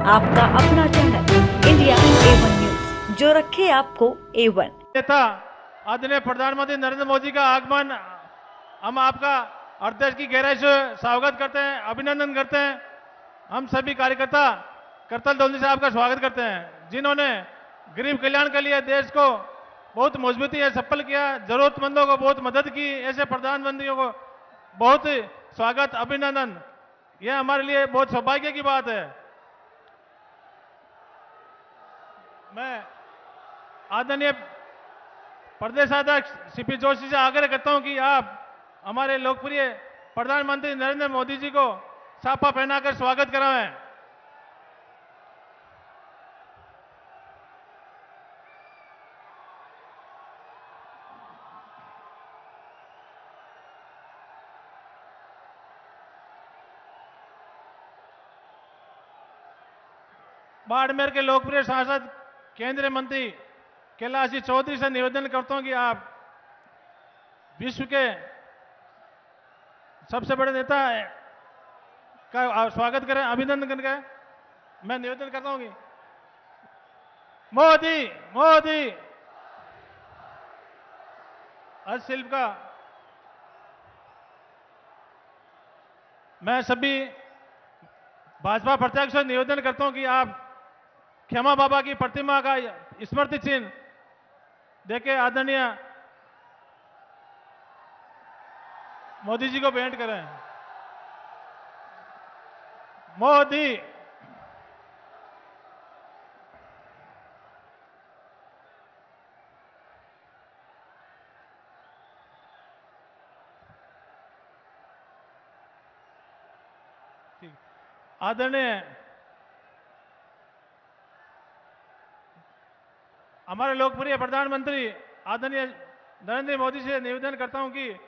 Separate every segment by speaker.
Speaker 1: आपका अपना channel India A1 news, जो रखे आपको A1।
Speaker 2: नेता आदरणीय प्रधानमंत्री नरेंद्र मोदी का आगमन, हम आपका हृदय की गहराई से स्वागत करते हैं, अभिनंदन करते हैं। हम सभी कार्यकर्ता करतल ध्वनि से आपका स्वागत करते हैं, जिन्होंने गरीब कल्याण के लिए देश को बहुत मजबूती से सफल किया, जरूरतमंदों को बहुत मदद की। ऐसे प्रधानमंत्रियों को बहुत स्वागत, अभिनंदन। यह हमारे लिए बहुत सौभाग्य की बात है। मैं आदरणीय प्रदेश अध्यक्ष सीपी जोशी से आग्रह करता हूं कि आप हमारे लोकप्रिय प्रधानमंत्री नरेंद्र मोदी जी को साफा पहनाकर स्वागत कराएं। बाड़मेर के लोकप्रिय सांसद केंद्रीय मंत्री कैलाश जी चौधरी से निवेदन करता हूं कि आप विश्व के सबसे बड़े नेता का आप स्वागत करें, अभिनंदन करके मैं निवेदन करता हूं कि मोदी मोदी हस्तशिल्प का मैं सभी भाजपा प्रत्याशी से निवेदन करता हूं कि आप क्षमा बाबा की प्रतिमा का स्मृति चिन्ह देके आदरणीय मोदी जी को भेंट करें। मोदी आदरणीय हमारे लोकप्रिय प्रधानमंत्री आदरणीय नरेंद्र मोदी से निवेदन करता हूं कि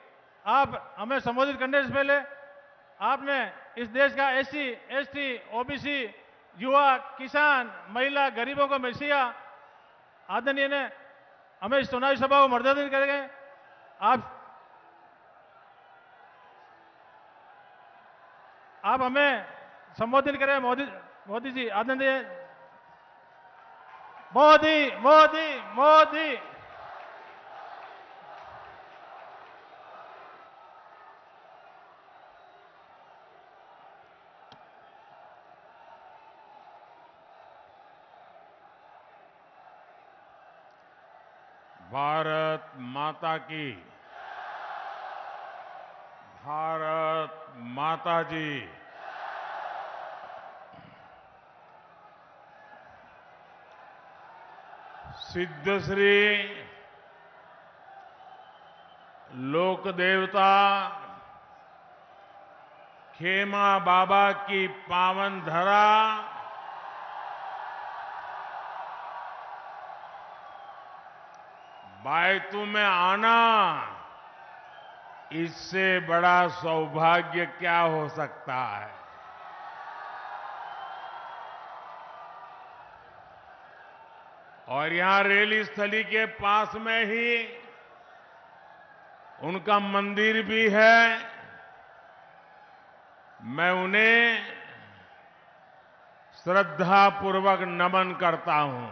Speaker 2: आप हमें संबोधित करने से पहले आपने इस देश का एससी, एसटी, ओबीसी, युवा, किसान, महिला, गरीबों को मैसिया आदरणीय ने हमें इस चुनावी सभा को मर्यादित करेंगे। आप हमें संबोधित करें। मोदी जी, आदरणीय मोदी मोदी मोदी।
Speaker 3: भारत माता की, भारत माता जी। सिद्धश्री लोक देवता खेमा बाबा की पावन धरा, बायतू में आना, इससे बड़ा सौभाग्य क्या हो सकता है। और यहां रेली स्थली के पास में ही उनका मंदिर भी है। मैं उन्हें श्रद्धापूर्वक नमन करता हूं।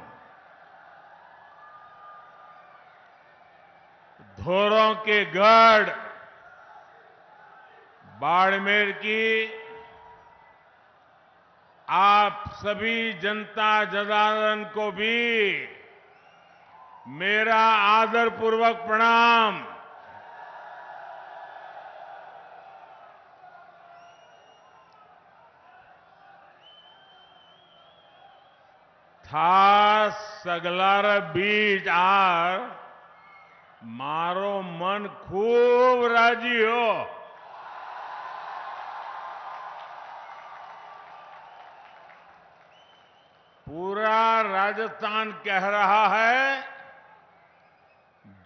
Speaker 3: धोरों के गढ़ बाड़मेर की आप सभी जनता जनार्दन को भी मेरा आदरपूर्वक प्रणाम। था सगलार बीज आर मारो मन खूब राजी हो। पूरा राजस्थान कह रहा है,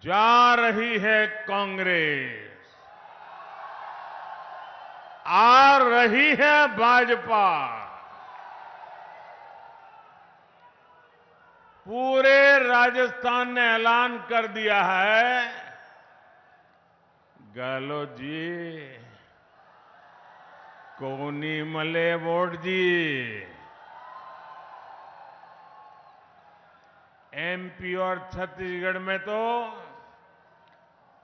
Speaker 3: जा रही है कांग्रेस, आ रही है भाजपा। पूरे राजस्थान ने ऐलान कर दिया है, गहलोत जी कोनी मले वोट जी, एमपी और छत्तीसगढ़ में तो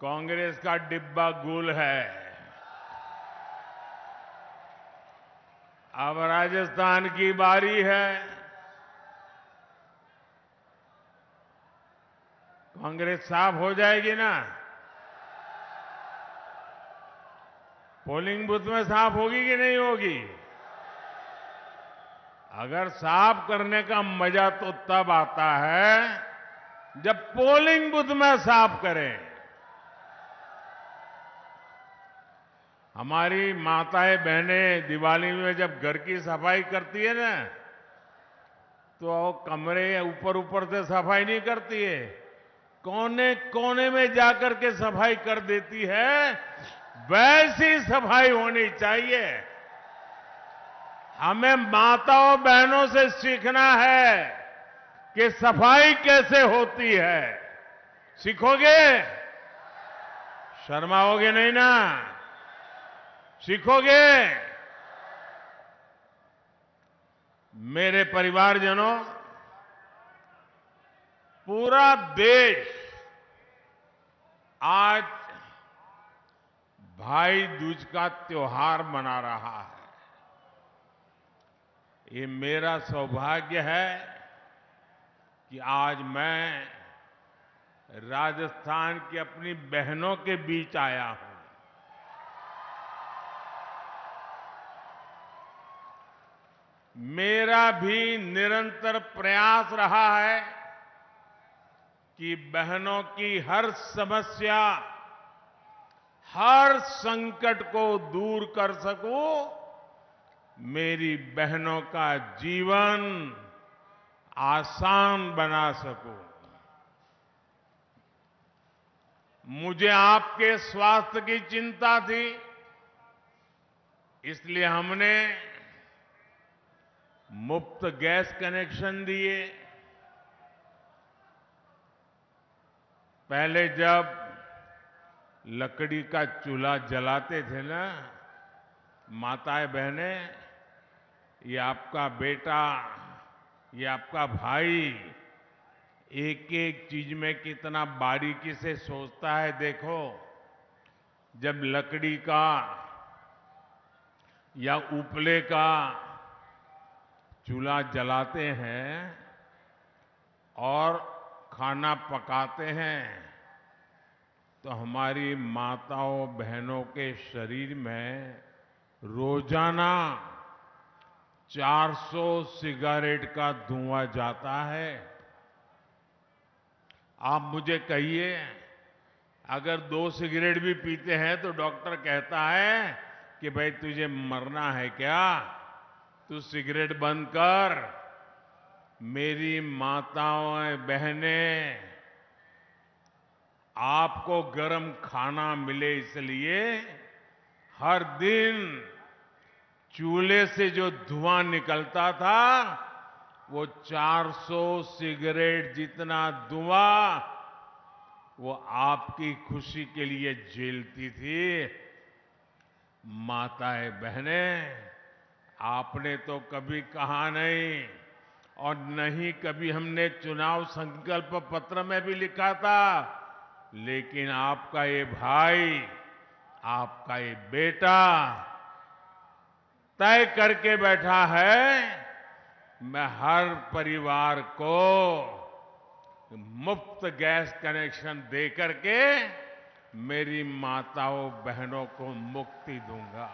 Speaker 3: कांग्रेस का डिब्बा गुल है। अब राजस्थान की बारी है। कांग्रेस साफ हो जाएगी ना? पोलिंग बूथ में साफ होगी कि नहीं होगी? अगर साफ करने का मजा तो तब आता है जब पोलिंग बूथ में साफ करें। हमारी माताएं बहनें दिवाली में जब घर की सफाई करती है ना, तो कमरे ऊपर ऊपर से सफाई नहीं करती है, कोने कोने में जाकर के सफाई कर देती है। वैसी सफाई होनी चाहिए। हमें माताओं बहनों से सीखना है कि सफाई कैसे होती है। सीखोगे? शर्माओगे नहीं ना? सीखोगे? मेरे परिवारजनों, पूरा देश आज भाई दूज का त्योहार मना रहा है। ये मेरा सौभाग्य है कि आज मैं राजस्थान की अपनी बहनों के बीच आया हूं। मेरा भी निरंतर प्रयास रहा है कि बहनों की हर समस्या, हर संकट को दूर कर सकूं, मेरी बहनों का जीवन आसान बना सकूं। मुझे आपके स्वास्थ्य की चिंता थी, इसलिए हमने मुफ्त गैस कनेक्शन दिए। पहले जब लकड़ी का चूल्हा जलाते थे ना, माताएं बहनें, ये आपका बेटा, ये आपका भाई एक एक चीज में कितना बारीकी से सोचता है। देखो, जब लकड़ी का या उपले का चूल्हा जलाते हैं और खाना पकाते हैं, तो हमारी माताओं बहनों के शरीर में रोजाना 400 सिगारेट का धुआं जाता है। आप मुझे कहिए, अगर 2 सिगरेट भी पीते हैं तो डॉक्टर कहता है कि भाई तुझे मरना है क्या, तू सिगरेट बंद कर। मेरी माताओं बहनें, आपको गर्म खाना मिले इसलिए हर दिन चूल्हे से जो धुआं निकलता था, वो 400 सिगरेट जितना धुआं वो आपकी खुशी के लिए झेलती थी। माताएं बहनें, आपने तो कभी कहा नहीं, और नहीं कभी हमने चुनाव संकल्प पत्र में भी लिखा था, लेकिन आपका ये भाई, आपका ये बेटा तय करके बैठा है, मैं हर परिवार को मुफ्त गैस कनेक्शन दे करके मेरी माताओं बहनों को मुक्ति दूंगा।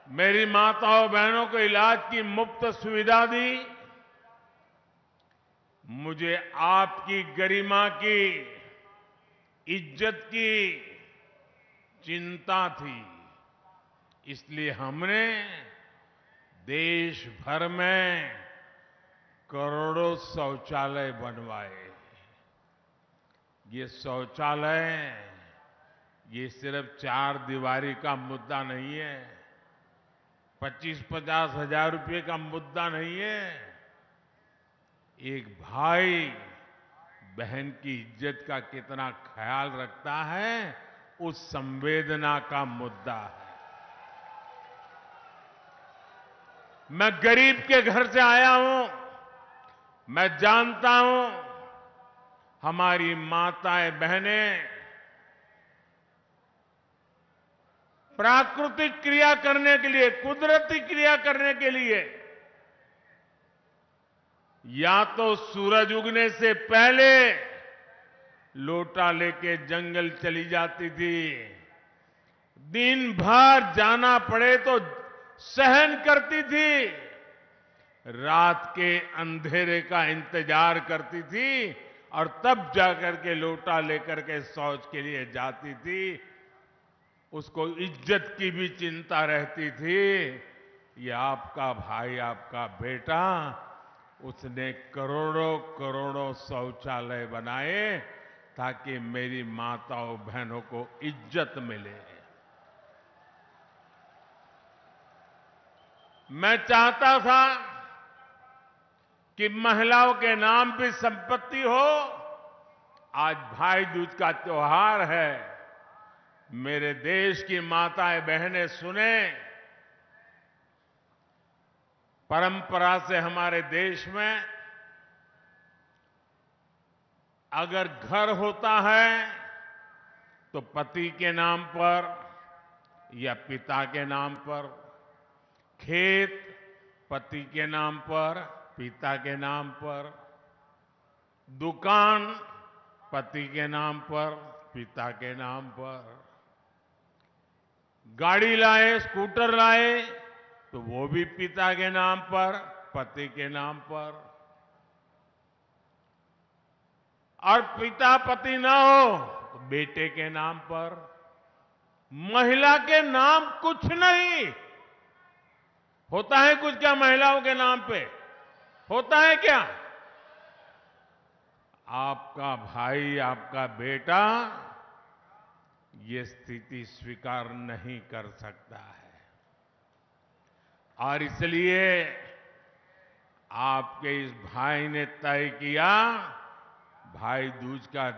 Speaker 3: मेरी माताओं बहनों को इलाज की मुफ्त सुविधा दी। मुझे आपकी गरिमा की, इज्जत की चिंता थी, इसलिए हमने देश भर में करोड़ों शौचालय बनवाए। ये शौचालय, ये सिर्फ 4 दीवारी का मुद्दा नहीं है, 25-50 हजार रुपए का मुद्दा नहीं है। एक भाई बहन की इज्जत का कितना ख्याल रखता है, उस संवेदना का मुद्दा है। मैं गरीब के घर से आया हूं। मैं जानता हूं हमारी माताएं बहनें प्राकृतिक क्रिया करने के लिए, कुदरती क्रिया करने के लिए या तो सूरज उगने से पहले लोटा लेके जंगल चली जाती थी, दिन भर जाना पड़े तो सहन करती थी, रात के अंधेरे का इंतजार करती थी और तब जाकर के लोटा लेकर के शौच के लिए जाती थी। उसको इज्जत की भी चिंता रहती थी। ये आपका भाई, आपका बेटा, उसने करोड़ों करोड़ों शौचालय बनाए ताकि मेरी माताओं बहनों को इज्जत मिले। मैं चाहता था कि महिलाओं के नाम भी संपत्ति हो। आज भाई दूज का त्योहार है। मेरे देश की माताएं बहनें सुने, परंपरा से हमारे देश में अगर घर होता है तो पति के नाम पर या पिता के नाम पर, खेत पति के नाम पर, पिता के नाम पर, दुकान पति के नाम पर, पिता के नाम पर, गाड़ी लाए, स्कूटर लाए तो वो भी पिता के नाम पर, पति के नाम पर। और पिता पति ना हो तो बेटे के नाम पर। महिला के नाम कुछ नहीं होता है। कुछ क्या महिलाओं के नाम पे होता है क्या? आपका भाई, आपका बेटा ये स्थिति स्वीकार नहीं कर सकता है और इसलिए आपके इस भाई ने तय किया, भाई दूज का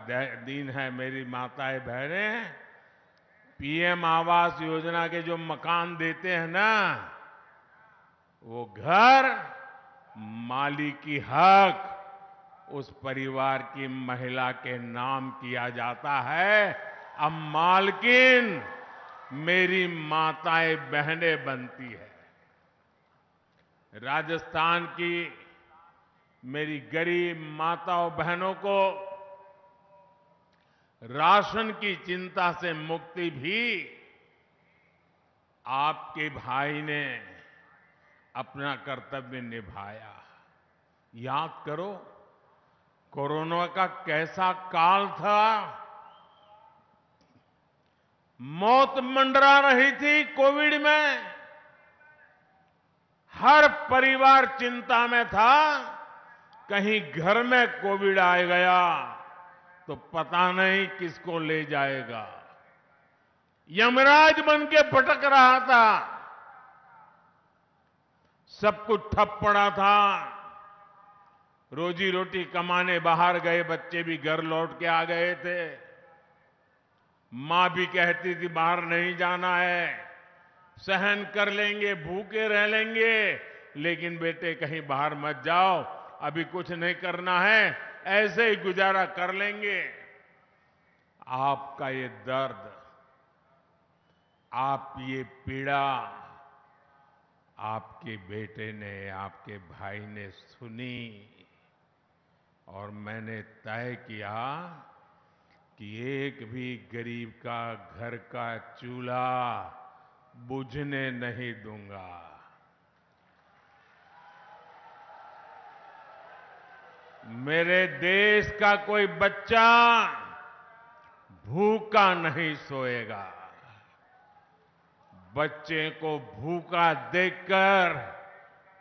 Speaker 3: दिन है, मेरी माताएं बहनें, पीएम आवास योजना के जो मकान देते हैं ना, वो घर मालिकी हक उस परिवार की महिला के नाम किया जाता है। अब मालकिन मेरी माताएं बहनें बनती है। राजस्थान की मेरी गरीब माताओं बहनों को राशन की चिंता से मुक्ति भी आपके भाई ने अपना कर्तव्य निभाया। याद करो, कोरोना का कैसा काल था। मौत मंडरा रही थी कोविड में। हर परिवार चिंता में था, कहीं घर में कोविड आ गया तो पता नहीं किसको ले जाएगा। यमराज बन के भटक रहा था। सब कुछ ठप पड़ा था। रोजी रोटी कमाने बाहर गए बच्चे भी घर लौट के आ गए थे। मां भी कहती थी बाहर नहीं जाना है, सहन कर लेंगे, भूखे रह लेंगे, लेकिन बेटे कहीं बाहर मत जाओ, अभी कुछ नहीं करना है, ऐसे ही गुजारा कर लेंगे। आपका ये दर्द, आप ये पीड़ा आपके बेटे ने, आपके भाई ने सुनी और मैंने तय किया कि एक भी गरीब का घर का चूल्हा बुझने नहीं दूंगा। मेरे देश का कोई बच्चा भूखा नहीं सोएगा। बच्चे को भूखा देखकर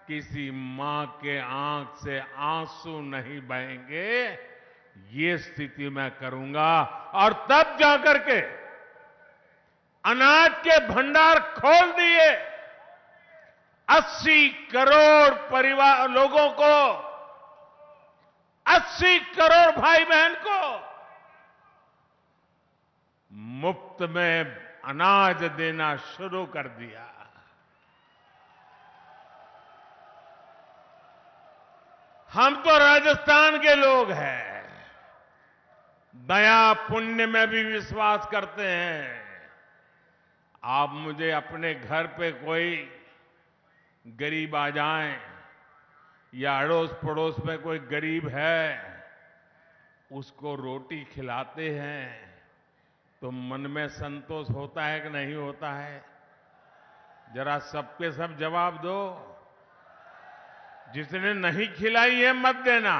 Speaker 3: किसी मां के आंख से आंसू नहीं बहेंगे। ये स्थिति मैं करूंगा और तब जाकर के अनाज के भंडार खोल दिए। 80 करोड़ परिवार लोगों को, 80 करोड़ भाई बहन को मुफ्त में अनाज देना शुरू कर दिया। हम तो राजस्थान के लोग हैं, दया पुण्य में भी विश्वास करते हैं। आप मुझे अपने घर पे कोई गरीब आ जाए या अड़ोस पड़ोस में कोई गरीब है, उसको रोटी खिलाते हैं तो मन में संतोष होता है कि नहीं होता है? जरा सबके सब जवाब दो। जिसने नहीं खिलाई है मत देना,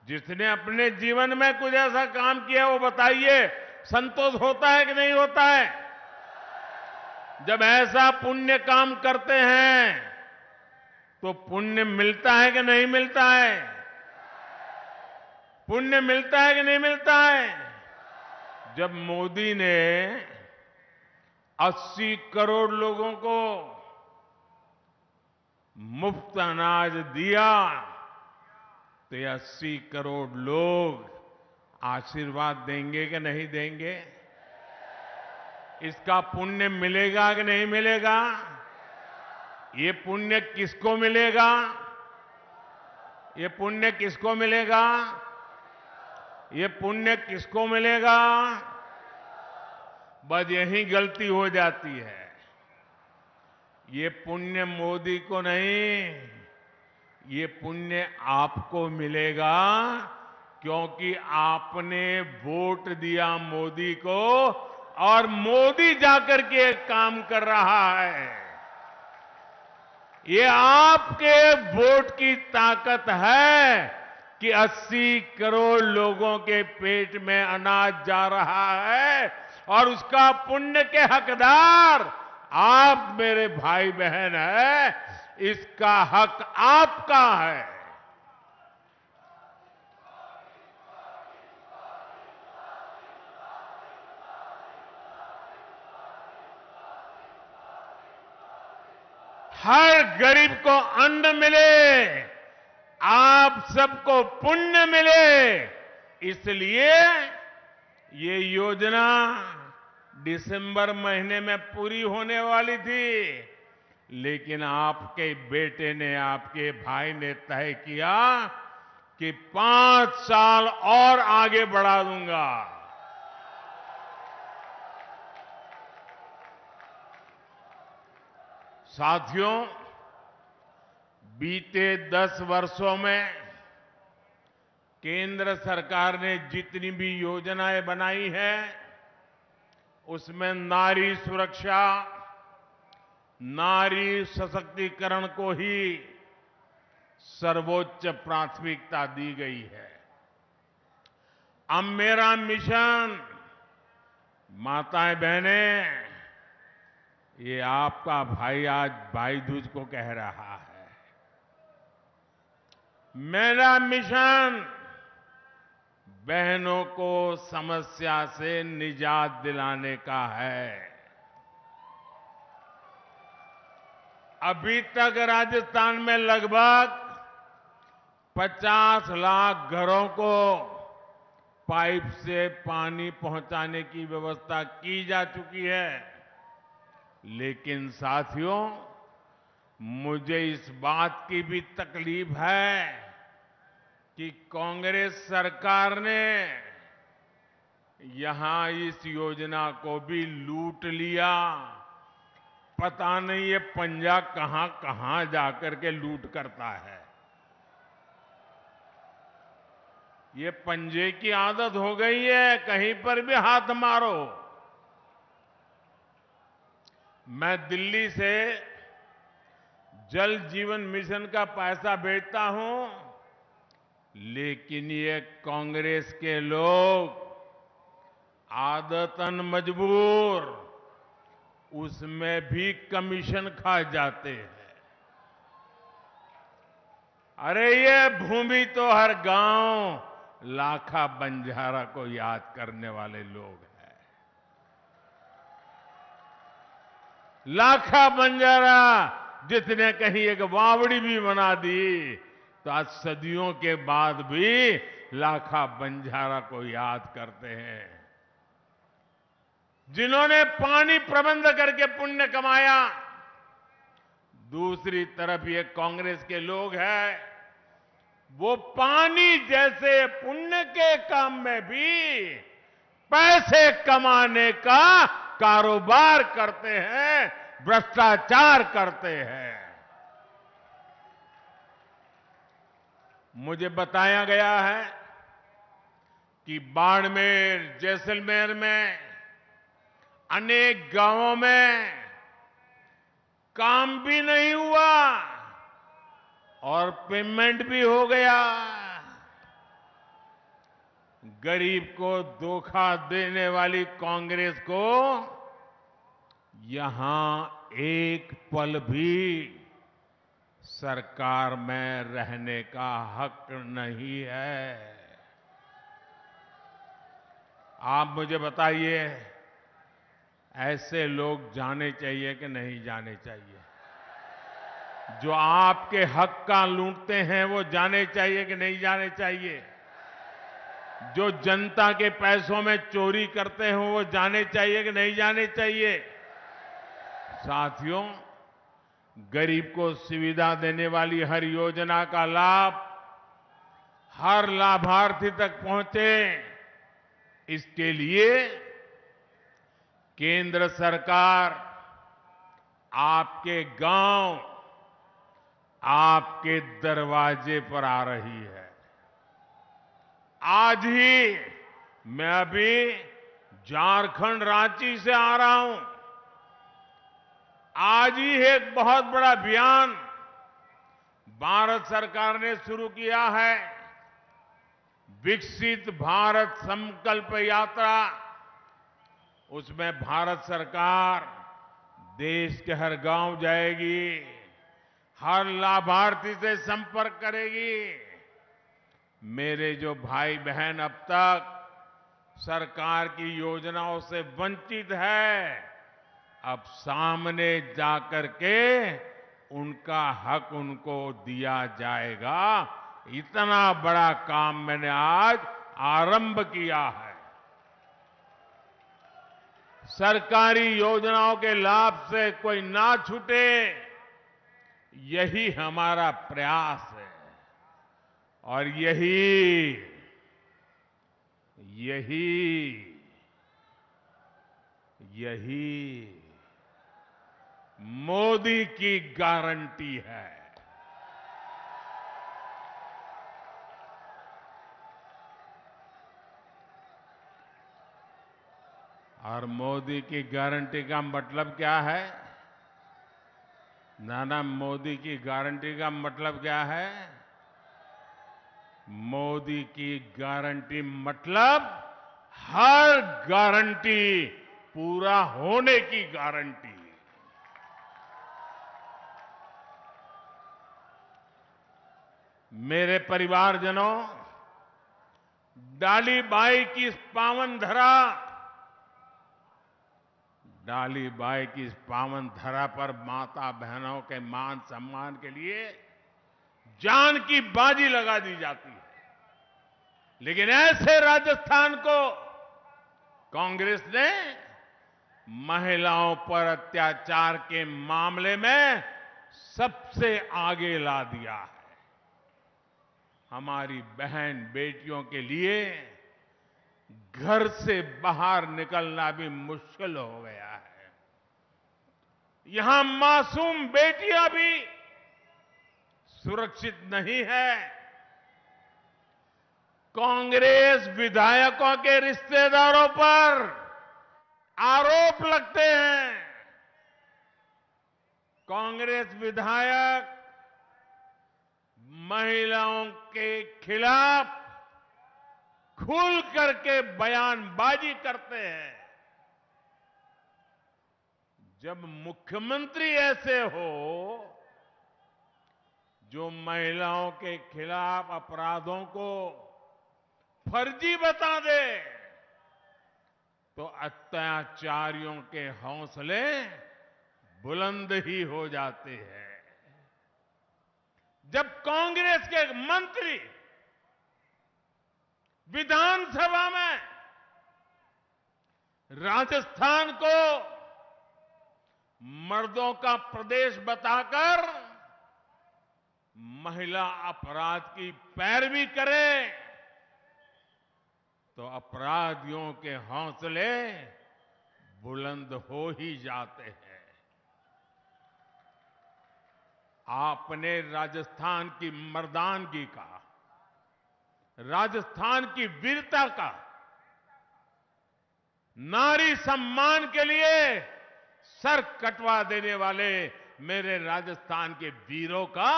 Speaker 3: जिसने अपने जीवन में कुछ ऐसा काम किया वो बताइए, संतोष होता है कि नहीं होता है? जब ऐसा पुण्य काम करते हैं तो पुण्य मिलता है कि नहीं मिलता है? पुण्य मिलता है कि नहीं मिलता है? जब मोदी ने 80 करोड़ लोगों को मुफ्त अनाज दिया तो ये 80 करोड़ लोग आशीर्वाद देंगे कि नहीं देंगे? इसका पुण्य मिलेगा कि नहीं मिलेगा? ये पुण्य किसको मिलेगा? ये पुण्य किसको मिलेगा? ये पुण्य किसको मिलेगा? बस यही गलती हो जाती है। ये पुण्य मोदी को नहीं, ये पुण्य आपको मिलेगा, क्योंकि आपने वोट दिया मोदी को और मोदी जाकर के काम कर रहा है। ये आपके वोट की ताकत है कि 80 करोड़ लोगों के पेट में अनाज जा रहा है और उसका पुण्य के हकदार आप मेरे भाई बहन हैं। इसका हक आपका है। हर गरीब को अन्न मिले, आप सबको पुण्य मिले, इसलिए ये योजना दिसंबर महीने में पूरी होने वाली थी, लेकिन आपके बेटे ने, आपके भाई ने तय किया कि 5 साल और आगे बढ़ा दूंगा। साथियों, बीते 10 वर्षों में केंद्र सरकार ने जितनी भी योजनाएं बनाई हैं, उसमें नारी सुरक्षा, नारी सशक्तिकरण को ही सर्वोच्च प्राथमिकता दी गई है। अब मेरा मिशन, माताएं बहनें, ये आपका भाई आज भाई दूज को कह रहा है, मेरा मिशन बहनों को समस्या से निजात दिलाने का है। अभी तक राजस्थान में लगभग 50 लाख घरों को पाइप से पानी पहुंचाने की व्यवस्था की जा चुकी है, लेकिन साथियों, मुझे इस बात की भी तकलीफ है कि कांग्रेस सरकार ने यहां इस योजना को भी लूट लिया। पता नहीं ये पंजा कहां कहां जाकर के लूट करता है। ये पंजे की आदत हो गई है, कहीं पर भी हाथ मारो। मैं दिल्ली से जल जीवन मिशन का पैसा भेजता हूं, लेकिन ये कांग्रेस के लोग आदतन मजबूर उसमें भी कमीशन खा जाते हैं। अरे ये भूमि तो हर गांव लाखा बंजारा को याद करने वाले लोग हैं। लाखा बंजारा जिसने कहीं एक वावड़ी भी बना दी, तो आज सदियों के बाद भी लाखा बंजारा को याद करते हैं। जिन्होंने पानी प्रबंध करके पुण्य कमाया, दूसरी तरफ ये कांग्रेस के लोग हैं वो पानी जैसे पुण्य के काम में भी पैसे कमाने का कारोबार करते हैं, भ्रष्टाचार करते हैं। मुझे बताया गया है कि बाड़मेर, जैसलमेर में अनेक गांवों में काम भी नहीं हुआ और पेमेंट भी हो गया। गरीब को धोखा देने वाली कांग्रेस को यहां एक पल भी सरकार में रहने का हक नहीं है। आप मुझे बताइए, ऐसे लोग जाने चाहिए कि नहीं जाने चाहिए? जो आपके हक का लूटते हैं वो जाने चाहिए कि नहीं जाने चाहिए? जो जनता के पैसों में चोरी करते हैं वो जाने चाहिए कि नहीं जाने चाहिए? साथियों, गरीब को सुविधा देने वाली हर योजना का लाभ हर लाभार्थी तक पहुंचे, इसके लिए केंद्र सरकार आपके गांव, आपके दरवाजे पर आ रही है। आज ही मैं अभी झारखंड रांची से आ रहा हूं। आज ही एक बहुत बड़ा अभियान भारत सरकार ने शुरू किया है, विकसित भारत संकल्प यात्रा। उसमें भारत सरकार देश के हर गांव जाएगी, हर लाभार्थी से संपर्क करेगी। मेरे जो भाई बहन अब तक सरकार की योजनाओं से वंचित है, अब सामने जाकर के उनका हक उनको दिया जाएगा। इतना बड़ा काम मैंने आज आरंभ किया है। सरकारी योजनाओं के लाभ से कोई ना छूटे, यही हमारा प्रयास है। और यही मोदी की गारंटी है। और मोदी की गारंटी का मतलब क्या है? नाना, मोदी की गारंटी का मतलब क्या है? मोदी की गारंटी मतलब हर गारंटी पूरा होने की गारंटी। मेरे परिवारजनों, डाली बाई की इस पावन धरा, डाली बाई की इस पावन धरा पर माता बहनों के मान सम्मान के लिए जान की बाजी लगा दी जाती है। लेकिन ऐसे राजस्थान को कांग्रेस ने महिलाओं पर अत्याचार के मामले में सबसे आगे ला दिया है। हमारी बहन बेटियों के लिए घर से बाहर निकलना भी मुश्किल हो गया है। यहां मासूम बेटियां भी सुरक्षित नहीं है। कांग्रेस विधायकों के रिश्तेदारों पर आरोप लगते हैं। कांग्रेस विधायक महिलाओं के खिलाफ खुल करके बयानबाजी करते हैं। जब मुख्यमंत्री ऐसे हो जो महिलाओं के खिलाफ अपराधों को फर्जी बता दे, तो अत्याचारियों के हौसले बुलंद ही हो जाते हैं। जब कांग्रेस के मंत्री विधानसभा में राजस्थान को मर्दों का प्रदेश बताकर महिला अपराध की पैरवी करे तो अपराधियों के हौसले बुलंद हो ही जाते हैं। आपने राजस्थान की मर्दानगी का, राजस्थान की वीरता का, नारी सम्मान के लिए सर कटवा देने वाले मेरे राजस्थान के वीरों का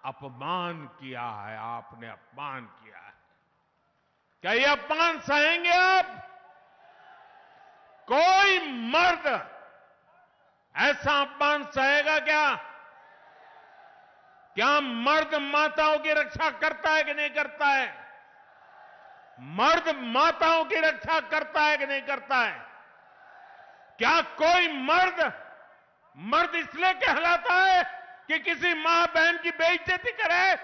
Speaker 3: अपमान किया है। आपने अपमान किया है। क्या ये अपमान सहेंगे आप? कोई मर्द ऐसा अपमान सहेगा क्या? क्या मर्द माताओं की रक्षा करता है कि नहीं करता है? मर्द माताओं की रक्षा करता है कि नहीं करता है? क्या कोई मर्द इसलिए कहलाता है कि किसी मां बहन की बेइज्जती करे?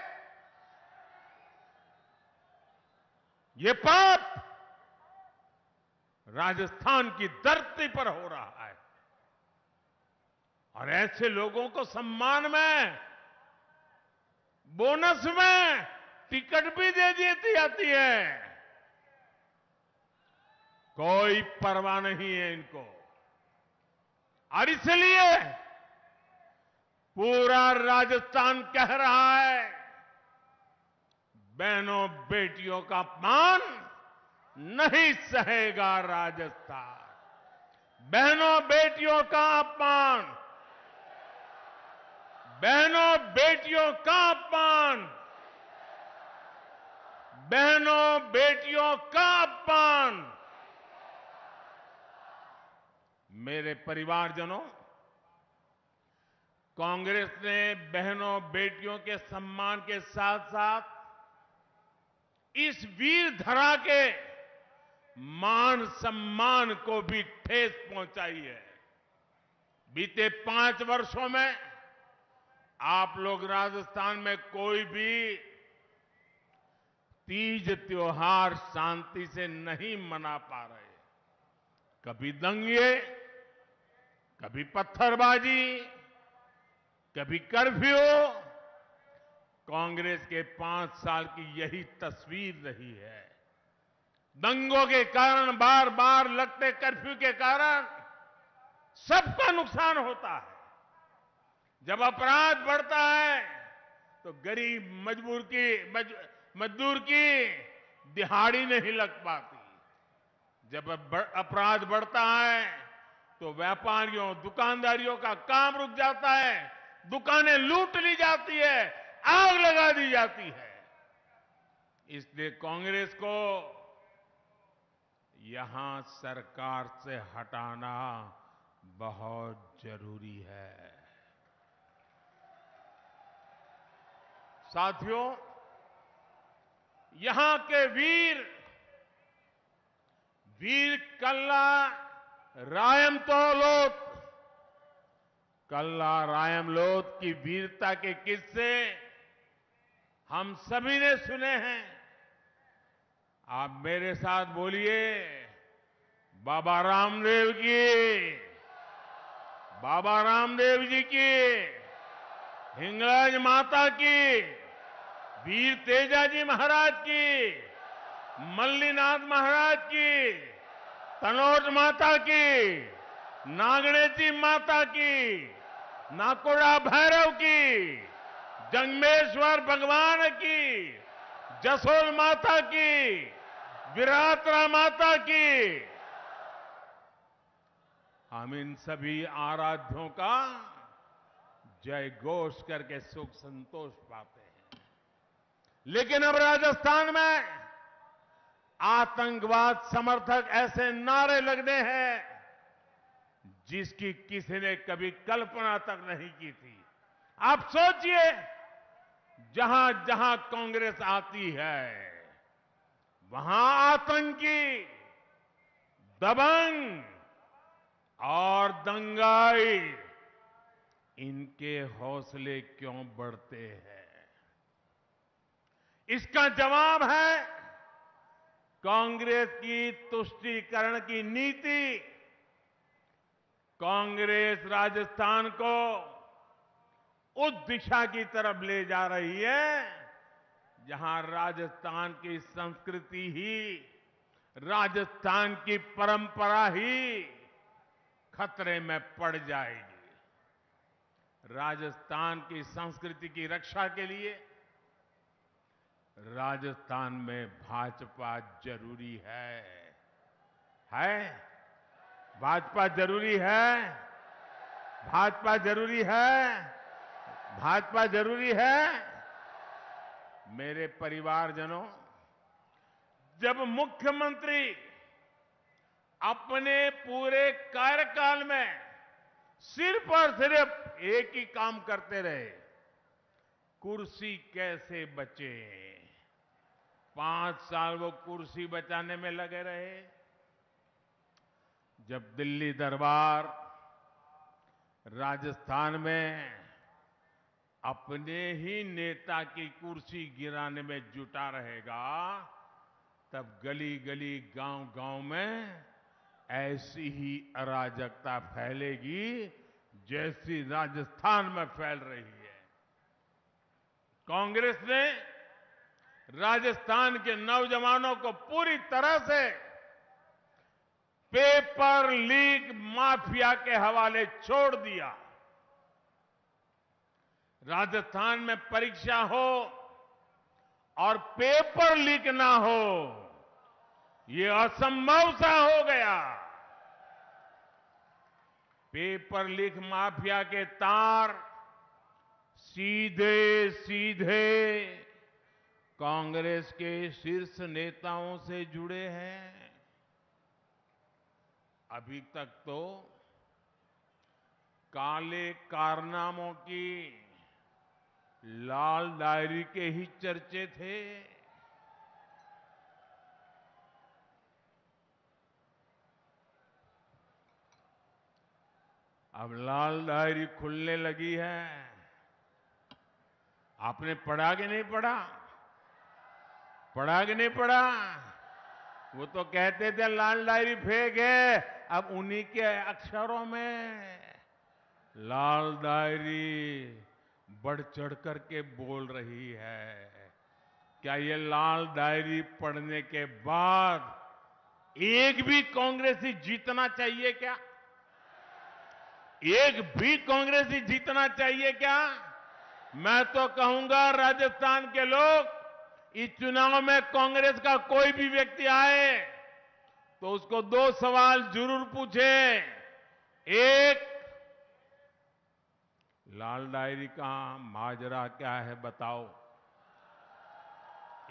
Speaker 3: ये पाप राजस्थान की धरती पर हो रहा है और ऐसे लोगों को सम्मान में, बोनस में टिकट भी दे दी जाती है। कोई परवाह नहीं है इनको। और इसलिए पूरा राजस्थान कह रहा है, बहनों बेटियों का अपमान नहीं सहेगा राजस्थान। बहनों बेटियों का अपमान, बहनों बेटियों का अपमान, बहनों बेटियों का अपमान। मेरे परिवारजनों, कांग्रेस ने बहनों बेटियों के सम्मान के साथ साथ इस वीर धरा के मान सम्मान को भी ठेस पहुंचाई है। बीते 5 वर्षों में आप लोग राजस्थान में कोई भी तीज त्योहार शांति से नहीं मना पा रहे। कभी दंगे, कभी पत्थरबाजी, कभी कर्फ्यू। कांग्रेस के 5 साल की यही तस्वीर रही है। दंगों के कारण, बार बार लगते कर्फ्यू के कारण सबका नुकसान होता है। जब अपराध बढ़ता है तो गरीब मजदूर की दिहाड़ी नहीं लग पाती। जब अपराध बढ़ता है तो व्यापारियों, दुकानदारियों का काम रुक जाता है, दुकानें लूट ली जाती है, आग लगा दी जाती है। इसलिए कांग्रेस को यहां सरकार से हटाना बहुत जरूरी है। साथियों, यहां के वीर कल्ला रायमलोत की वीरता के किस्से हम सभी ने सुने हैं। आप मेरे साथ बोलिए, बाबा रामदेव की, बाबा रामदेव जी की, हिंगलाज माता की, वीर तेजाजी महाराज की, मल्लीनाथ महाराज की, तनोज माता की, नागणेची माता की, नाकोड़ा भैरव की, जंगमेश्वर भगवान की, जसोल माता की, विराटरा माता की। हम इन सभी आराध्यों का जय घोष करके सुख संतोष पाते हैं। लेकिन अब राजस्थान में आतंकवाद समर्थक ऐसे नारे लगने हैं जिसकी किसी ने कभी कल्पना तक नहीं की थी। आप सोचिए, जहां जहां कांग्रेस आती है वहां आतंकी, दबंग और दंगाई, इनके हौसले क्यों बढ़ते हैं? इसका जवाब है कांग्रेस की तुष्टीकरण की नीति। कांग्रेस राजस्थान को उस दिशा की तरफ ले जा रही है जहां राजस्थान की संस्कृति ही, राजस्थान की परंपरा ही खतरे में पड़ जाएगी। राजस्थान की संस्कृति की रक्षा के लिए राजस्थान में भाजपा जरूरी है? भाजपा जरूरी है? भाजपा जरूरी है? भाजपा जरूरी है? मेरे परिवारजनों, जब मुख्यमंत्री अपने पूरे कार्यकाल में सिर्फ और सिर्फ एक ही काम करते रहे, कुर्सी कैसे बचे। 5 साल वो कुर्सी बचाने में लगे रहे। जब दिल्ली दरबार राजस्थान में अपने ही नेता की कुर्सी गिराने में जुटा रहेगा, तब गली गली गांव गांव में ऐसी ही अराजकता फैलेगी जैसी राजस्थान में फैल रही है। कांग्रेस ने राजस्थान के नौजवानों को पूरी तरह से पेपर लीक माफिया के हवाले छोड़ दिया। राजस्थान में परीक्षा हो और पेपर लीक ना हो, ये असंभव सा हो गया। पेपर लीक माफिया के तार सीधे सीधे कांग्रेस के शीर्ष नेताओं से जुड़े हैं। अभी तक तो काले कारनामों की लाल डायरी के ही चर्चे थे। अब लाल डायरी खुलने लगी है। आपने पढ़ा कि नहीं पढ़ा? पढ़ा कि नहीं पढ़ा? वो तो कहते थे लाल डायरी फेक है, अब उन्हीं के अक्षरों में लाल डायरी बढ़ चढ़ करके बोल रही है। क्या ये लाल डायरी पढ़ने के बाद एक भी कांग्रेसी जीतना चाहिए क्या? एक भी कांग्रेसी जीतना चाहिए क्या? मैं तो कहूंगा राजस्थान के लोग, इस चुनाव में कांग्रेस का कोई भी व्यक्ति आए तो उसको 2 सवाल जरूर पूछे। एक, लाल डायरी का माजरा क्या है बताओ।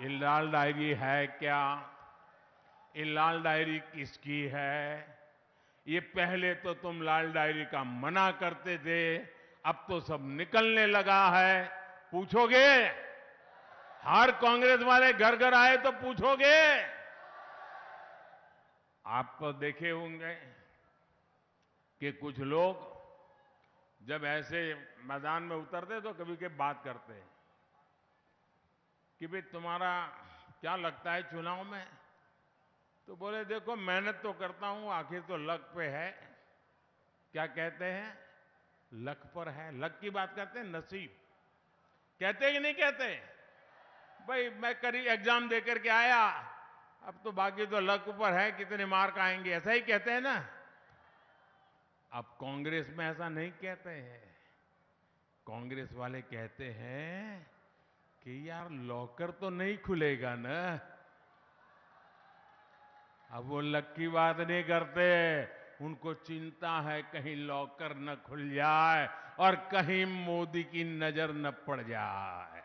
Speaker 3: ये लाल डायरी है क्या? ये लाल डायरी किसकी है? ये पहले तो तुम लाल डायरी का मना करते थे, अब तो सब निकलने लगा है। पूछोगे? हर कांग्रेस वाले घर घर आए तो पूछोगे? आप तो देखे होंगे कि कुछ लोग जब ऐसे मैदान में उतरते तो कभी के बात करते हैं कि भाई तुम्हारा क्या लगता है चुनाव में? तो बोले देखो मेहनत तो करता हूं, आखिर तो लक पे है। क्या कहते हैं? लक पर है। लक की बात करते हैं, नसीब कहते कि नहीं कहते? भाई मैं करीब एग्जाम देकर के आया, अब तो बाकी तो लक पर है, कितने मार्क आएंगे, ऐसा ही कहते हैं ना। अब कांग्रेस में ऐसा नहीं कहते हैं। कांग्रेस वाले कहते हैं कि यार लॉकर तो नहीं खुलेगा ना। अब वो लक की बात नहीं करते, उनको चिंता है कहीं लॉकर न खुल जाए और कहीं मोदी की नजर न पड़ जाए।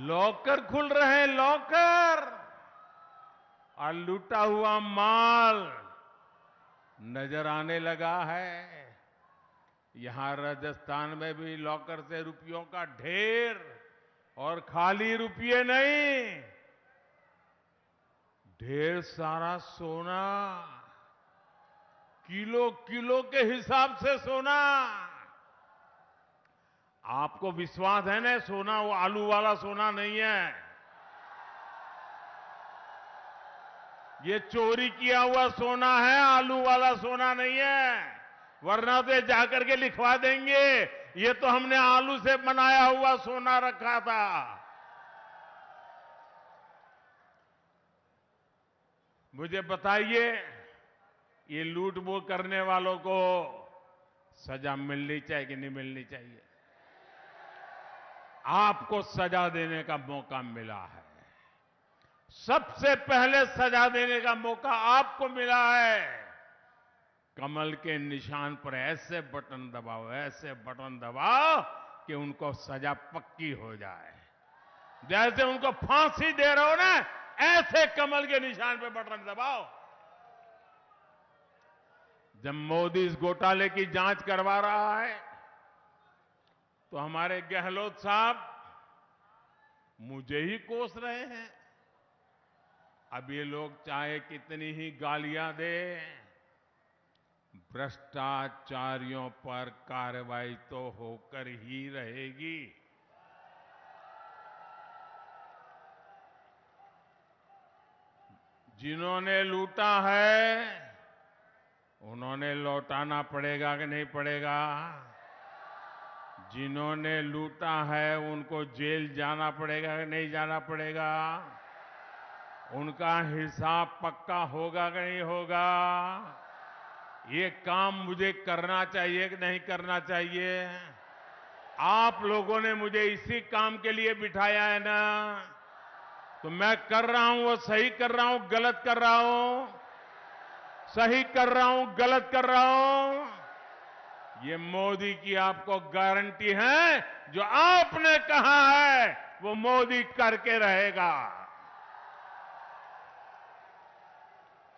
Speaker 3: लॉकर खुल रहे हैं, लॉकर, और लूटा हुआ माल नजर आने लगा है। यहां राजस्थान में भी लॉकर से रुपयों का ढेर, और खाली रुपये नहीं, ढेर सारा सोना, किलो किलो के हिसाब से सोना। आपको विश्वास है ना, सोना वो आलू वाला सोना नहीं है। ये चोरी किया हुआ सोना है, आलू वाला सोना नहीं है। वरना तो ये जाकर के लिखवा देंगे ये तो हमने आलू से बनाया हुआ सोना रखा था। मुझे बताइए, ये लूट वो करने वालों को सजा मिलनी चाहिए कि नहीं मिलनी चाहिए? आपको सजा देने का मौका मिला है। सबसे पहले सजा देने का मौका आपको मिला है। कमल के निशान पर ऐसे बटन दबाओ कि उनको सजा पक्की हो जाए। जैसे उनको फांसी दे रहे हो ना, ऐसे कमल के निशान पर बटन दबाओ। जब मोदी इस घोटाले की जांच करवा रहा है तो हमारे गहलोत साहब मुझे ही कोस रहे हैं। अब ये लोग चाहे कितनी ही गालियां दे, भ्रष्टाचारियों पर कार्रवाई तो होकर ही रहेगी। जिन्होंने लूटा है उन्होंने लौटाना पड़ेगा कि नहीं पड़ेगा? जिन्होंने लूटा है उनको जेल जाना पड़ेगा कि नहीं जाना पड़ेगा? उनका हिसाब पक्का होगा कि नहीं होगा? ये काम मुझे करना चाहिए कि नहीं करना चाहिए? आप लोगों ने मुझे इसी काम के लिए बिठाया है ना, तो मैं कर रहा हूं, वो सही कर रहा हूं, गलत कर रहा हूं? सही कर रहा हूं, गलत कर रहा हूं? ये मोदी की आपको गारंटी है, जो आपने कहा है वो मोदी करके रहेगा।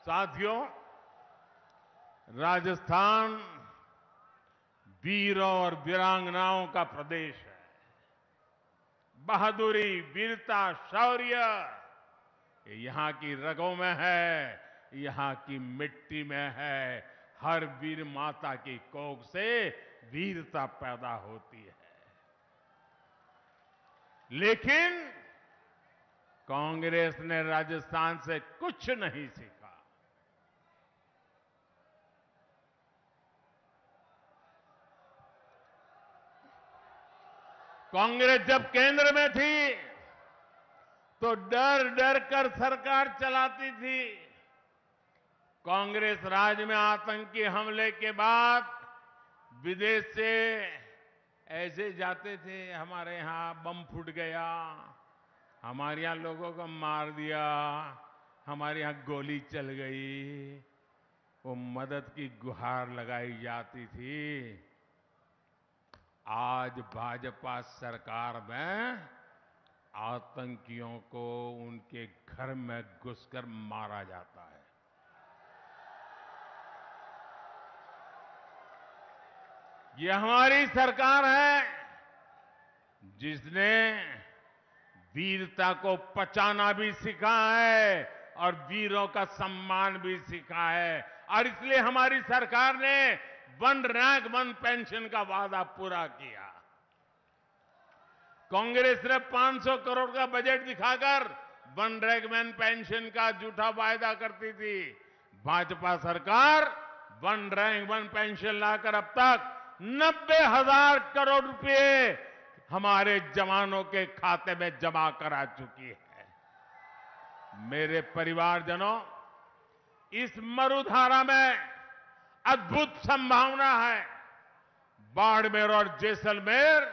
Speaker 3: साथियों, राजस्थान वीरों और वीरांगनाओं का प्रदेश है। बहादुरी, वीरता, शौर्य ये यहां की रगों में है, यहां की मिट्टी में है। हर वीर माता की कोख से वीरता पैदा होती है। लेकिन कांग्रेस ने राजस्थान से कुछ नहीं सीखा। कांग्रेस जब केंद्र में थी तो डर डर कर सरकार चलाती थी। कांग्रेस राज में आतंकी हमले के बाद विदेश से ऐसे जाते थे, हमारे यहां बम फूट गया, हमारे यहां लोगों को मार दिया, हमारे यहां गोली चल गई, वो मदद की गुहार लगाई जाती थी। आज भाजपा सरकार में आतंकियों को उनके घर में घुसकर मारा जाता है। ये हमारी सरकार है जिसने वीरता को पचाना भी सीखा है और वीरों का सम्मान भी सीखा है। और इसलिए हमारी सरकार ने वन रैंक वन पेंशन का वादा पूरा किया। कांग्रेस ने 500 करोड़ का बजट दिखाकर वन रैंक वन पेंशन का झूठा वायदा करती थी। भाजपा सरकार वन रैंक वन पेंशन लाकर अब तक 90,000 करोड़ रुपए हमारे जवानों के खाते में जमा करा चुकी है। मेरे परिवारजनों, इस मरुधारा में अद्भुत संभावना है। बाड़मेर और जैसलमेर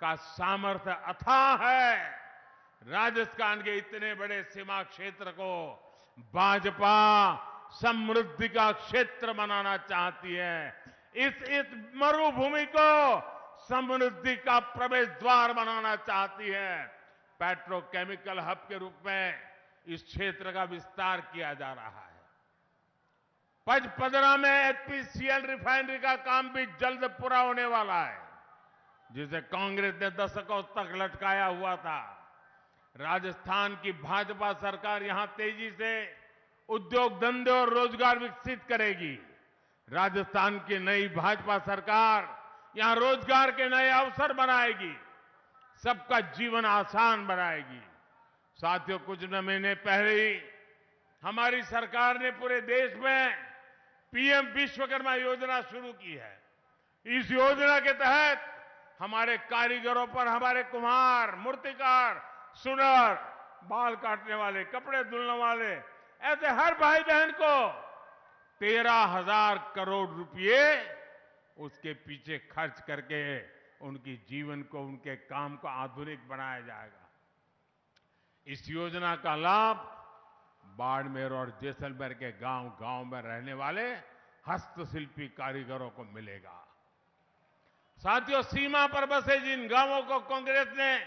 Speaker 3: का सामर्थ्य अथाह है। राजस्थान के इतने बड़े सीमा क्षेत्र को भाजपा समृद्धि का क्षेत्र बनाना चाहती है। इस मरुभूमि को समृद्धि का प्रवेश द्वार बनाना चाहती है। पेट्रोकेमिकल हब के रूप में इस क्षेत्र का विस्तार किया जा रहा है। पचपदरा में एचपीसीएल रिफाइनरी का काम भी जल्द पूरा होने वाला है, जिसे कांग्रेस ने दशकों तक लटकाया हुआ था। राजस्थान की भाजपा सरकार यहां तेजी से उद्योग धंधे और रोजगार विकसित करेगी। राजस्थान की नई भाजपा सरकार यहां रोजगार के नए अवसर बनाएगी, सबका जीवन आसान बनाएगी। साथियों, कुछ महीने पहले ही हमारी सरकार ने पूरे देश में पीएम विश्वकर्मा योजना शुरू की है। इस योजना के तहत हमारे कारीगरों पर, हमारे कुम्हार, मूर्तिकार, सुनार, बाल काटने वाले, कपड़े धुलने वाले, ऐसे हर भाई बहन को 13,000 करोड़ रुपए उसके पीछे खर्च करके उनकी जीवन को, उनके काम को आधुनिक बनाया जाएगा। इस योजना का लाभ बाड़मेर और जैसलमेर के गांव-गांव में रहने वाले हस्तशिल्पी कारीगरों को मिलेगा। साथियों, सीमा पर बसे जिन गांवों को कांग्रेस ने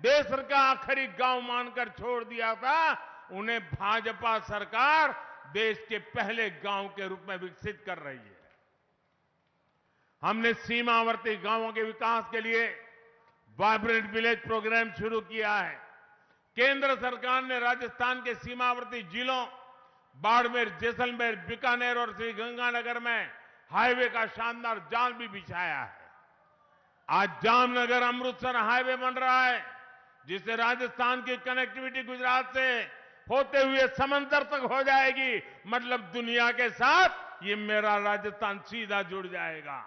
Speaker 3: देश का आखिरी गांव मानकर छोड़ दिया था, उन्हें भाजपा सरकार देश के पहले गांव के रूप में विकसित कर रही है। हमने सीमावर्ती गांवों के विकास के लिए वाइब्रेंट विलेज प्रोग्राम शुरू किया है। केंद्र सरकार ने राजस्थान के सीमावर्ती जिलों बाड़मेर, जैसलमेर, बीकानेर और श्रीगंगानगर में हाईवे का शानदार जाल भी बिछाया है। आज जामनगर अमृतसर हाईवे बन रहा है, जिससे राजस्थान की कनेक्टिविटी गुजरात से होते हुए समंदर तक हो जाएगी। मतलब दुनिया के साथ ये मेरा राजस्थान सीधा जुड़ जाएगा।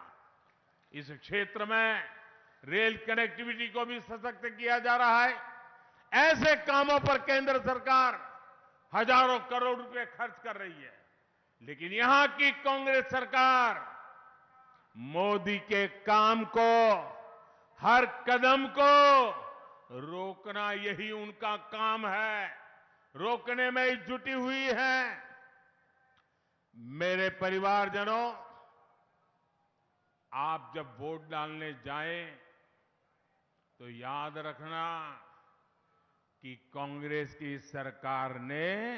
Speaker 3: इस क्षेत्र में रेल कनेक्टिविटी को भी सशक्त किया जा रहा है। ऐसे कामों पर केंद्र सरकार हजारों करोड़ रुपए खर्च कर रही है, लेकिन यहां की कांग्रेस सरकार मोदी के काम को, हर कदम को रोकना, यही उनका काम है। रोकने में ही जुटी हुई है। मेरे परिवारजनों, आप जब वोट डालने जाएं तो याद रखना कि कांग्रेस की सरकार ने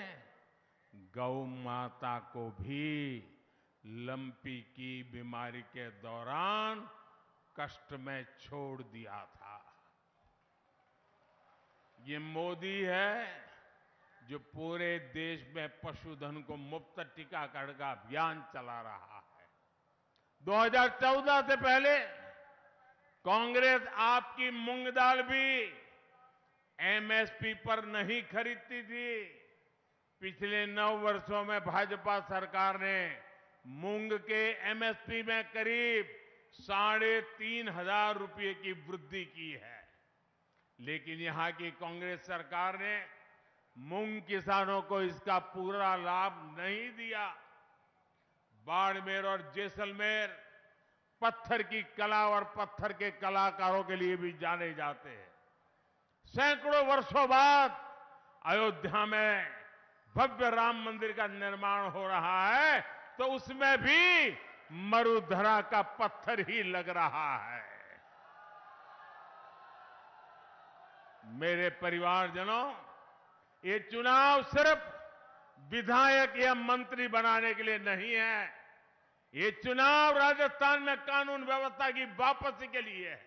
Speaker 3: गौ माता को भी लंपी की बीमारी के दौरान कष्ट में छोड़ दिया था। ये मोदी है जो पूरे देश में पशुधन को मुफ्त टीकाकरण का अभियान चला रहा है। 2014 से पहले कांग्रेस आपकी मूंग दाल भी एमएसपी पर नहीं खरीदती थी। पिछले 9 वर्षों में भाजपा सरकार ने मूंग के एमएसपी में करीब 3,500 रुपये की वृद्धि की है। लेकिन यहां की कांग्रेस सरकार ने मूंग किसानों को इसका पूरा लाभ नहीं दिया। बाड़मेर और जैसलमेर पत्थर की कला और पत्थर के कलाकारों के लिए भी जाने जाते हैं। सैकड़ों वर्षों बाद अयोध्या में भव्य राम मंदिर का निर्माण हो रहा है, तो उसमें भी मरुधरा का पत्थर ही लग रहा है। मेरे परिवारजनों, ये चुनाव सिर्फ विधायक या मंत्री बनाने के लिए नहीं है। ये चुनाव राजस्थान में कानून व्यवस्था की वापसी के लिए है,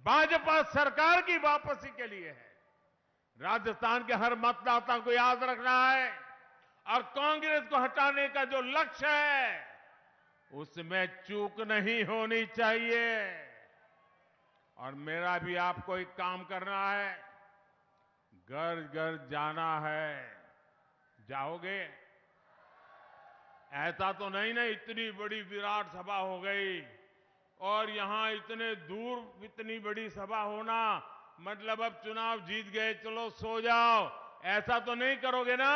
Speaker 3: भाजपा सरकार की वापसी के लिए है। राजस्थान के हर मतदाता को याद रखना है और कांग्रेस को हटाने का जो लक्ष्य है उसमें चूक नहीं होनी चाहिए। और मेरा भी आपको एक काम करना है, घर घर जाना है। जाओगे? ऐसा तो नहीं ना इतनी बड़ी विराट सभा हो गई और यहां इतने दूर इतनी बड़ी सभा होना मतलब अब चुनाव जीत गए, चलो सो जाओ, ऐसा तो नहीं करोगे ना?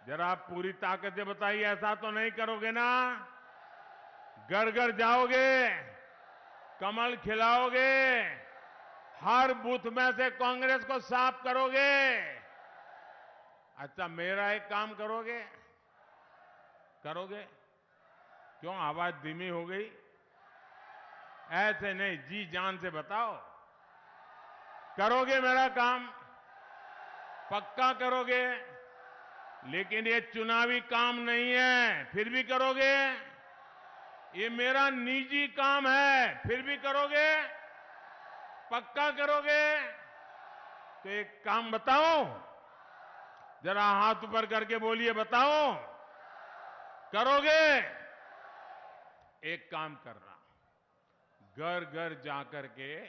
Speaker 3: जरा आप पूरी ताकत से बताइए, ऐसा तो नहीं करोगे ना? घर घर जाओगे, कमल खिलाओगे, हर बूथ में से कांग्रेस को साफ करोगे। अच्छा, मेरा एक काम करोगे? करोगे? क्यों आवाज धीमी हो गई? ऐसे नहीं, जी जान से बताओ। करोगे मेरा काम? पक्का करोगे? लेकिन ये चुनावी काम नहीं है, फिर भी करोगे? ये मेरा निजी काम है, फिर भी करोगे? पक्का करोगे? तो एक काम बताओ, जरा हाथ ऊपर करके बोलिए, बताओ। करोगे? एक काम करना, घर घर जाकर के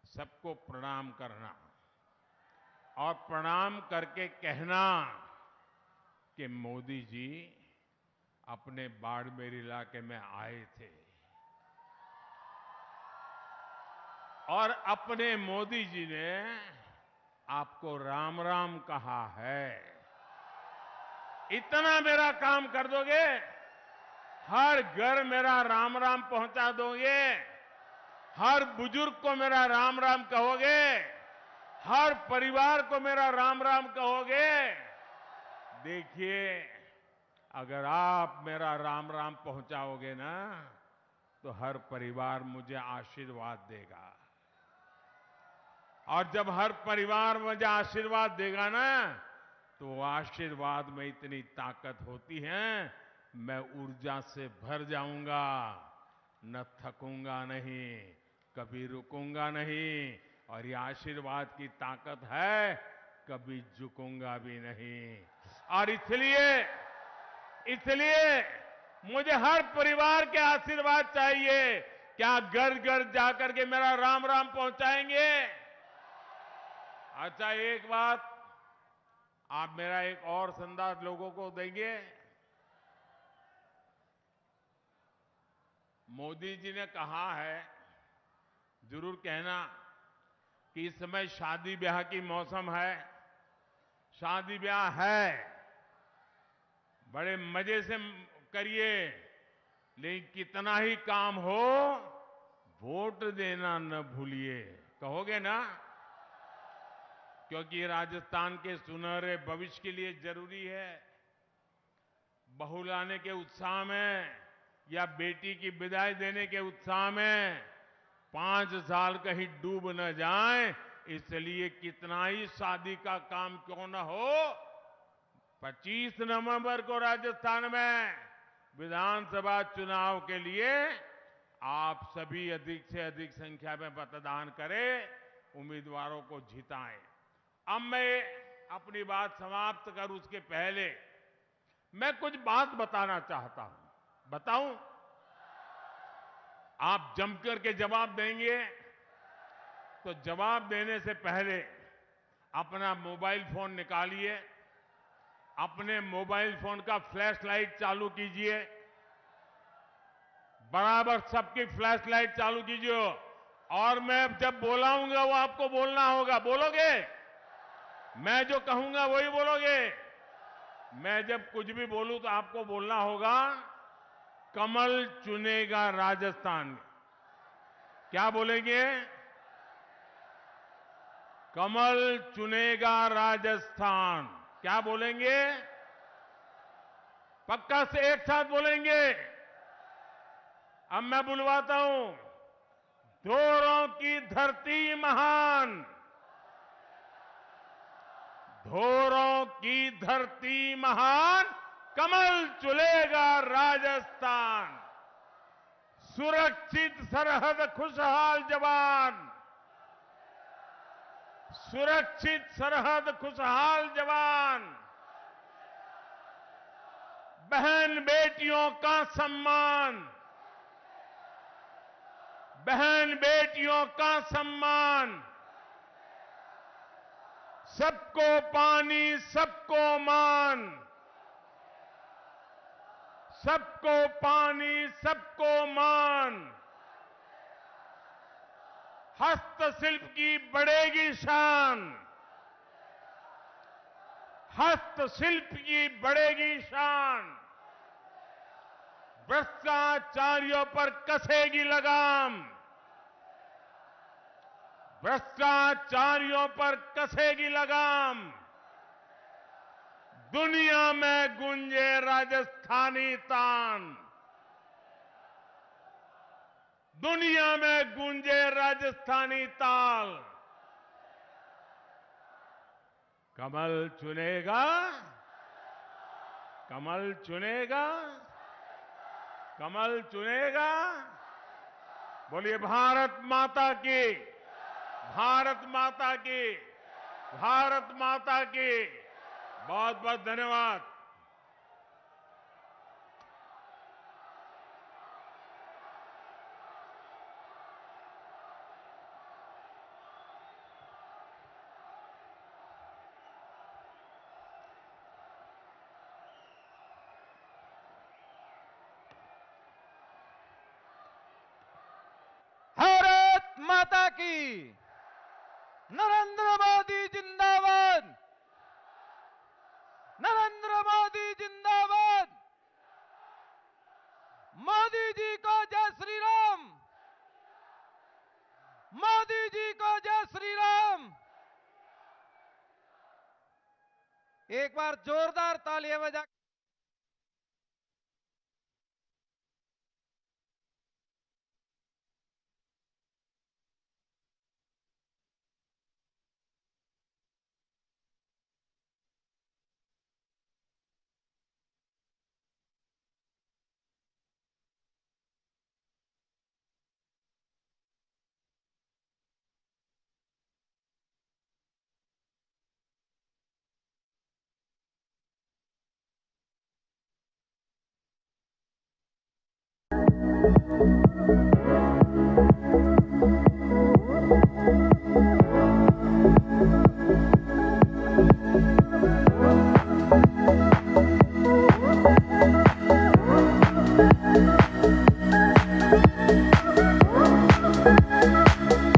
Speaker 3: सबको प्रणाम करना और प्रणाम करके कहना कि मोदी जी अपने बाड़मेर इलाके में आए थे और अपने मोदी जी ने आपको राम राम कहा है। इतना मेरा काम कर दोगे, हर घर मेरा राम राम पहुंचा दोगे, हर बुजुर्ग को मेरा राम राम कहोगे, हर परिवार को मेरा राम राम कहोगे। देखिए, अगर आप मेरा राम राम पहुंचाओगे ना, तो हर परिवार मुझे आशीर्वाद देगा। और जब हर परिवार मुझे आशीर्वाद देगा ना, तो आशीर्वाद में इतनी ताकत होती है, मैं ऊर्जा से भर जाऊंगा, न थकूंगा नहीं, कभी रुकूंगा नहीं। और ये आशीर्वाद की ताकत है, कभी झुकूंगा भी नहीं। और इसलिए मुझे हर परिवार के आशीर्वाद चाहिए। क्या घर घर जाकर के मेरा राम राम पहुंचाएंगे? अच्छा, एक बात आप मेरा एक और संदेश लोगों को देंगे। मोदी जी ने कहा है, जरूर कहना कि इस समय शादी ब्याह की मौसम है, शादी ब्याह है, बड़े मजे से करिए, लेकिन कितना ही काम हो, वोट देना न भूलिए। कहोगे ना? क्योंकि राजस्थान के सुनहरे भविष्य के लिए जरूरी है। बहू लाने के उत्साह में या बेटी की विदाई देने के उत्साह में 5 साल कहीं डूब न जाए, इसलिए कितना ही शादी का काम क्यों न हो, 25 नवंबर को राजस्थान में विधानसभा चुनाव के लिए आप सभी अधिक से अधिक संख्या में मतदान करें, उम्मीदवारों को जिताएं। अब मैं अपनी बात समाप्त करूं उसके पहले मैं कुछ बात बताना चाहता हूं। बताऊं? आप जमकर के जवाब देंगे, तो जवाब देने से पहले अपना मोबाइल फोन निकालिए, अपने मोबाइल फोन का फ्लैश लाइट चालू कीजिए, बराबर सबकी फ्लैश लाइट चालू कीजिए। और मैं जब बोलाऊंगा वो आपको बोलना होगा। बोलोगे? मैं जो कहूंगा वही बोलोगे। मैं जब कुछ भी बोलूं तो आपको बोलना होगा, कमल चुनेगा राजस्थान। क्या बोलेंगे? कमल चुनेगा राजस्थान। क्या बोलेंगे? पक्का से एक साथ बोलेंगे। अब मैं बुलवाता हूं, धोरों की धरती महान, धोरों की धरती महान, कमल चुनेगा राजस्थान। सुरक्षित सरहद खुशहाल जवान, सुरक्षित सरहद खुशहाल जवान, बहन बेटियों का सम्मान, बहन बेटियों का सम्मान, सबको पानी सबको मान, सबको पानी सबको मान, हस्तशिल्प की बढ़ेगी शान, हस्तशिल्प की बढ़ेगी शान, भ्रष्टाचारियों पर कसेगी लगाम, भ्रष्टाचारियों पर कसेगी लगाम। दुनिया में गूंजे राजस्थानी तान, दुनिया में गूंजे राजस्थानी ताल। कमल चुनेगा, कमल चुनेगा, कमल चुनेगा। बोलिए भारत माता की, भारत माता की, भारत माता की। बहुत बहुत धन्यवाद।
Speaker 4: माता की। नरेंद्र मोदी जिंदाबाद। नरेंद्र मोदी जिंदाबाद। मोदी जी को जय श्री राम। मोदी जी को जय श्री राम। एक बार जोरदार तालियां बजा।